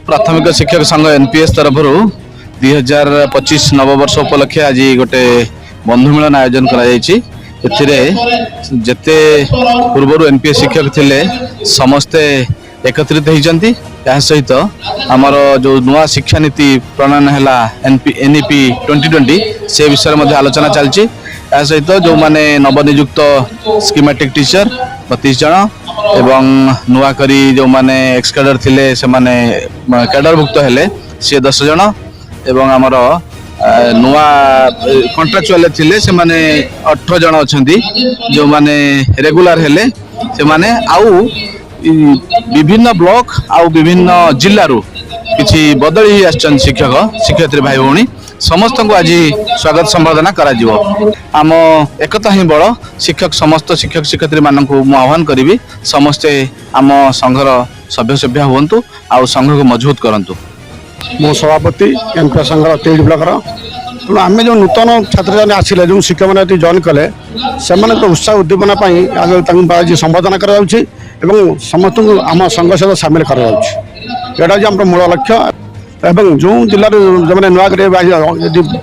प्राथमिक शिक्षक संघ एनपीएस तरफ 2025 नववर्ष उपलक्षे आज गोटे बंधु मिलन आयोजन करते पूर्व एनपीएस शिक्षक थिले समस्ते एकत्रित होती सहित आमर जो नुआ शिक्षा नीति प्रणयन है एनईपी 2020 से विषय में आलोचना चलती सहित जो माने नवनियुक्त स्कीमेटिक टीचर 32 जन एवं नुआ करी जो माने एक्स कैडर थिले से माने कैडरभुक्त हेले सी 10 जन एवं आमर नुआ कॉन्ट्रैक्चुअल थिले से माने 18 जन अछंती जो माने रेगुलर हेले से माने आउ विभिन्न ब्लॉक आउ विभिन्न जिल्लारू किछि बदली आछन शिक्षक शिक्षयित्री भाई भौणी समस्त को आज स्वागत संबर्धना करा आम एकता ही बड़ शिक्षक समस्त शिक्षक शिक्षयित्री मानक आह्वान करी समस्ते आम संघर सभ्य सभ्य हूँ आ संघ को मजबूत करंतु। मो सभापति एनपीएस संघ 23 ब्लॉक तेणु आम जो नूतन छात्र आसिले जो शिक्षक मैंने जॉइन कले से उत्साह उद्दीपना आज संबोधन कर समस्त आम संघ सहित सामिल कर मूल लक्ष्य एवं जो जिले में जो नुआ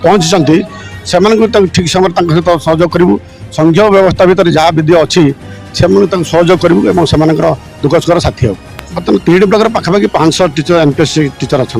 पहुँची से ठीक समय सहित सहयोग करूँ संघीय व्यवस्था भितर जहाँ विधि अच्छी से सहयोग करूँ दुख सुखर साथी हो बर्तमान 3 ब्लॉक पाखापाखि 500 टीचर एनपीएस टीचर अच्छा।